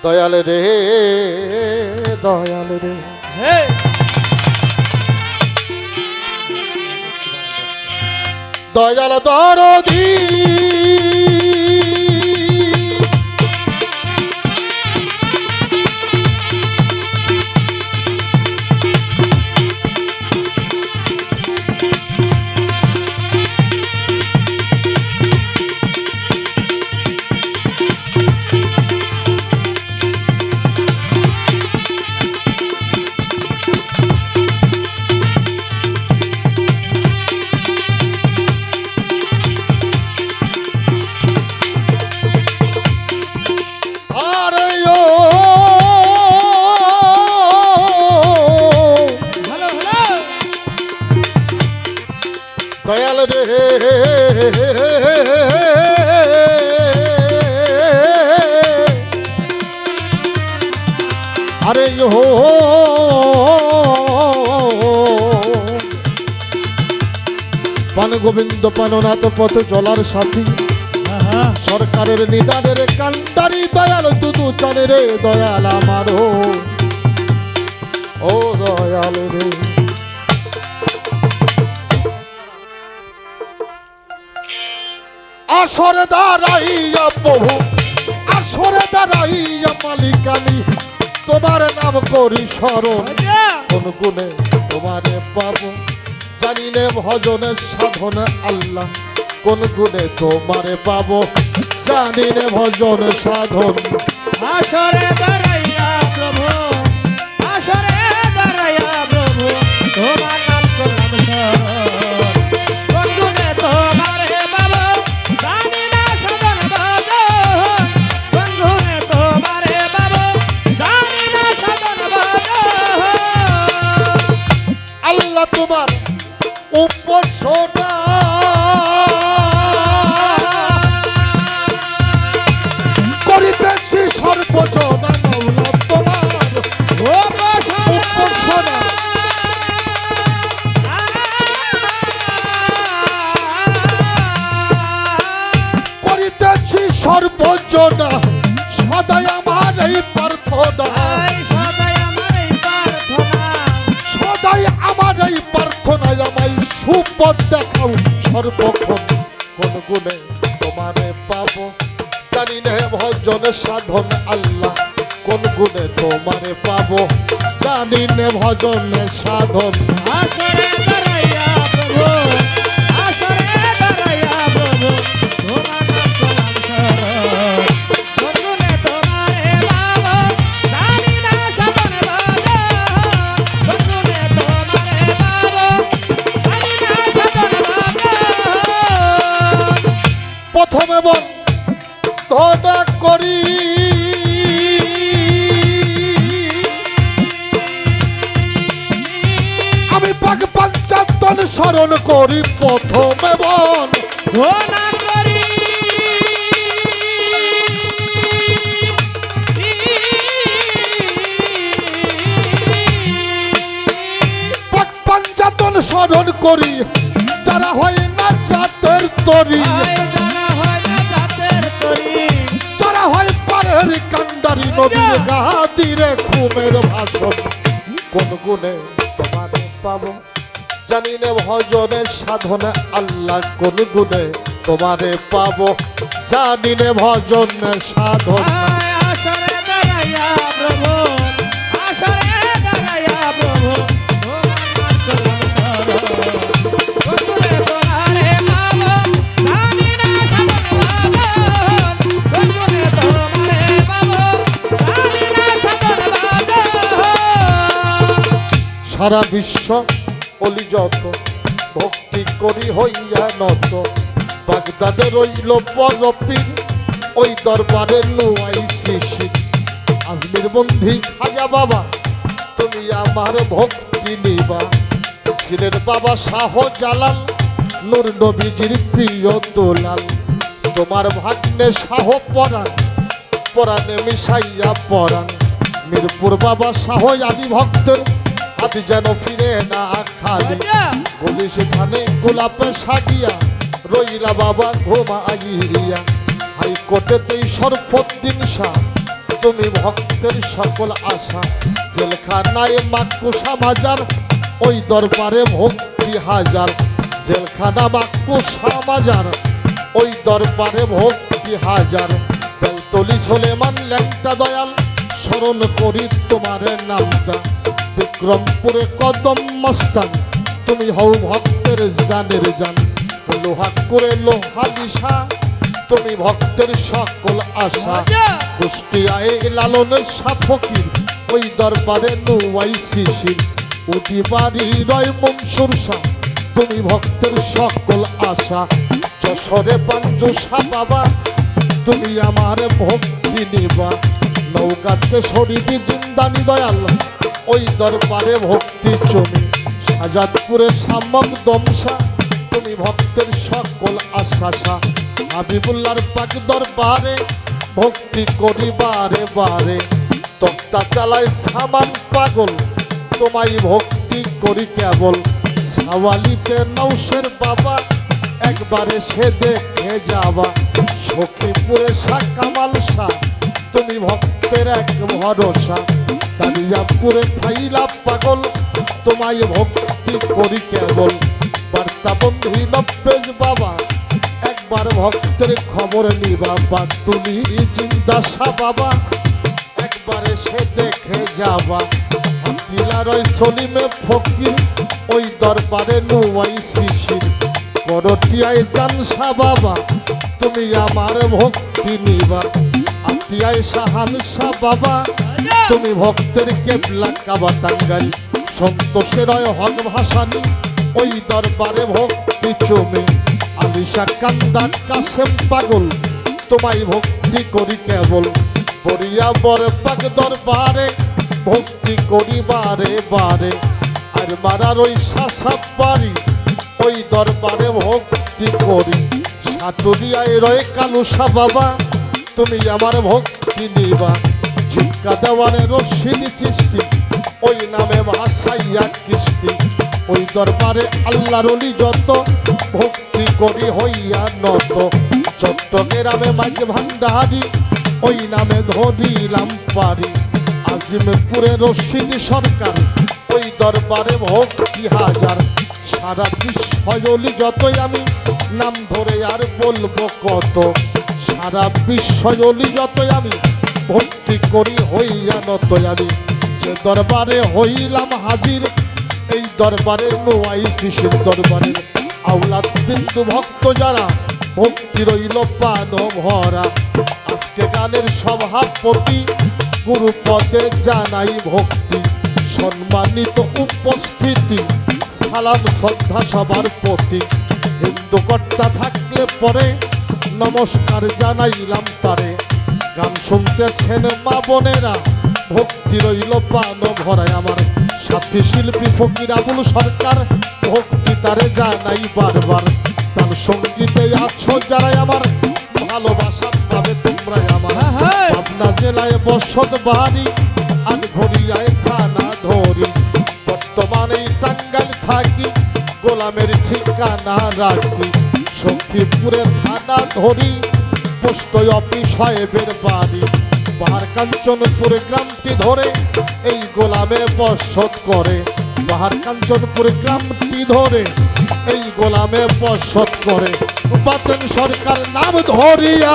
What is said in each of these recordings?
দয়াল রে দয়াল রে দয়াল দরদি দয়াল রে আরে হো পান গোবিন্দ পাননাথ পথ চলার সাথী সরকারের নিদানের কান্ডারি দয়াল দুদু চানে রে দয়াল আমারও ও দয়াল রে আসরে দাঁড়াইয়া প্রভু আসরে দাঁড়াইয়া মালিকানি তোমার নাম করি স্মরণ কোন গুণে তোমারে পাবো জানিলে ভজনের সাধন আল্লাহ কোন গুণে তোমারে পাবো জানিলে ভজন সাধন আসরে দাঁড়াইয়া প্রভু আসরে দাঁড়াইয়া প্রভু তোমার নাম করলাম তোমার উপাসনা করিতেছি সর্বজনা মাওলা তোমার উপাসনা করিতেছি সর্বজনা সদাই আমার এই প্রার্থনা আমার এই প্রার্থনায় আমায় সুপথ দেখাও সর্বক্ষণ কোন গুণে তোমারে পাবো জানি নে ভজন সাধন আল্লাহ কোন গুণে তোমারে পাবো জানি নে ভজন সাধন আসরে দাঁড়াইয়া প্রভু আসরে দাঁড়াইয়া প্রভু তোমার নাম করলাম প্রথমে বন্ধনা করি আমি পাক পঞ্চাতন স্মরণ করি প্রথমে বন্ধনা করি পাক পঞ্চাতন স্মরণ করি যারা হয় না জাতের তরি কান্ডারি নদীর গাদিরে ঘুমের ভাষণ কোন গুণে তোমারে পাবো জানি নে ভজনের সাধনে আল্লাহ কোন গুণে তোমারে পাবো জানি নে ভজনের সাধন আসরে দাঁড়াইয়া প্রভু আসরে দাঁড়াইয়া প্রভু সারা বিশ্ব অলি যত ভক্তি করি হইয়া নত বাগদাদে রইল পরপীর ওই দরবারে নুয়াই শিশির আজমির বন্ধি খাজা বাবা তুমি আমার ভক্তি নিবা সিলের বাবা শাহ জালাল নূর নবীজির প্রিয় দোলাল তোমার ভাগ্নে শাহ পরাণ পরাণে মিশাইয়া পরাণ মিরপুর বাবা শাহ আলী ভক্তের হাতি যেন ফিরে না খালি বলি সেখানে গোলাপে সাজিয়া রইলা বাবা ঘুমা আগিয়া হাইকোর্টেতেই সরফুদ্দিন শাহ তুমি ভক্তের সকল আশা। জেলখানায় মাকুসা মাজার, ওই দরবারে ভক্তি হাজার। জেলখানা মাকুসা মাজার, ওই দরবারে ভক্তি হাজার। বেলতলি সোলেমান ল্যাংটা দয়াল, স্মরণ করি তোমার নামটা। বিক্রমপুরে কদম মস্তান, তুমি হও ভক্তের জানের জান। লোহা করে লোহা দিশা, তুমি ভক্তের সকল আশা। কুষ্টিয়ায় লালনের শাহ ফকির, ওই দরবারে নুয়াই শিশির। উদিবাড়ি রয় মনসুর শাহ, তুমি ভক্তের সকল আশা। যশোরে পাঞ্জু শাহ বাবা, তুমি আমার ভক্তি নিবা। নৌকাতে শরীফি জিন্দানি দয়াল, ওই দরবারে ভক্তি জমি। আজাদপুরে শামক দমসা, তুমি ভক্তের সকল আশা। হাবিবুল্লাহর পাক দরবারে ভক্তি করি বারে বারে। তক্তা চালায় সামান পাগল, তোমায় ভক্তি করি কেবল। সাওয়ালিতে নৌশের বাবা, একবারে সে দেখে যাবা। সখীপুরে শাহ কামাল শাহ, তুমি ভক্তের এক ভরসা। দারিয়াপুরে ফাইলা পাগল, তোমায় ভক্তি করি কেবল। বার্তাবন্ধী নব্বেজ বাবা, একবার ভক্তের খবর নিবা। বাতুলি জিন্দাসা বাবা, একবারে সে দেখে যাবা। হাতিলারয় সলিমে ফকির, ওই দরবারে নুয়াই শিশির। করটিয়ায় জানসা বাবা, তুমি আমার ভক্তি নিবা। আতিয়ায় শাহানশা বাবা, তুমি ভক্তের কেবলা কাবা টাঙ্গাইল। সন্তোষের হক ভাসানি, ওই দরবারে ভক্তি চমে। আলিশা কান্দান কাসেম পাগল, তোমায় ভক্তি করি কেবল। বরিয়া বরপাক দরবারে ভক্তি করি বারে বারে। আর মারার ওই শাসা বাড়ি, ওই দরবারে ভক্তি করি। সাতুরিয়ায় রয়ে কালুসা বাবা, তুমি আমার ভক্তি নিবা। ঝিটকা দেওয়ানে রশিদি চিস্তি, ওই নামে ভাসাইয়া কিস্তি। ওই দরবারে আল্লাহর অলি যত, ভক্তি করি হইয়া নত। চট্টগ্রামে মাঝ ভান্ডারি, ওই নামে ধরিলাম পারি। আজিমপুরে রশিদ সরকার, ওই দরবারে ভক্তি হাজার। সারা বিশ্বয় অলি যতই, আমি নাম ধরে আর বলবো কত। সারা বিশ্বয় অলি যতই, আমি ভক্তি করি হইয়া নত। আমি যে দরবারে হইলাম হাজির, এই দরবারে নোয়াই শিশির দরবারের আওলাদ বিন্দু ভক্ত যারা, ভক্তি রইল পান ভরা। আজকে গানের সভাপতি, গুরুপদে জানাই ভক্তি। সম্মানিত উপস্থিতি, সালাম শ্রদ্ধা সবার প্রতি। হিন্দু কর্তা থাকলে পরে, নমস্কার জানাইলাম তারে। গান শুনতেছেন মা বোনেরা, ভক্তি রইল পান ভরায়। আমার সাথী শিল্পী ফকির আবুল সরকার, ভক্তি তারে জানাই বারবার। তার সঙ্গীতে আছো যারাই, আমার ভালোবাসা পাবে তোমরা আমার। পাবনা জেলায় বসত বাড়ি, আর ঘড়িয়ায় থানা ধরি। বর্তমানে টাঙ্গাইল থাকি, গোলামের ঠিকানা রাখি। সখীপুরে থানা ধরি, পোস্ট অফিস সাহেবের বাড়ি। বাহার কাঞ্চনপুর গ্রামটি ধরে, এই গোলামে বসত করে। বাহার কাঞ্চনপুর গ্রামটি ধরে, এই গোলামে বসত করে। বাতেন সরকার নাম ধরিয়া,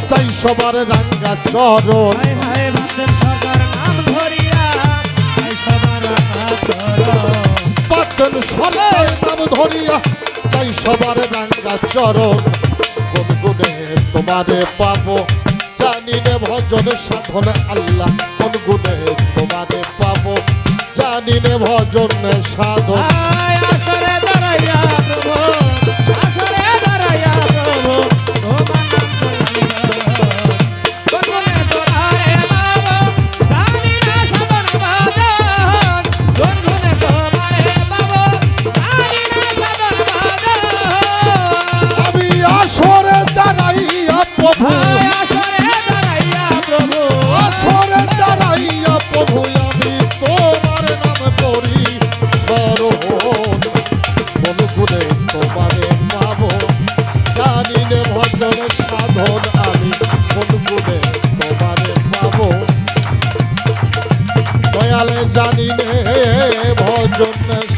চাই সবার রাঙ্গা চরণ। বাতেন সরকার নাম ধরিয়া, চাই সবার রাঙ্গা চরণ। কোন গুণে তোমারে পাবো, জানি রে ভজন সাধন আল্লাহ। কোন গুণে তোমারে পাবো, জানি রে ভজন সাধন। আসরে দাঁড়াইয়া প্রভু, আসরে দাঁড়াইয়া প্রভু, তোমার নাম ধরিয়া। কোন গুণে তোমারে পাবো, জানি না সাধন ভজন। কোন গুণে তোমারে পাবো, জানি না সাধন ভজন। আমি আসরে দাঁড়াইয়া প্রভু, আসরে দাঁড়াইয়া প্রভু, আসরে দাঁড়াইয়া প্রভু, আমি তোমার নাম করি সরহ। দয়ালে জানি নে ভজন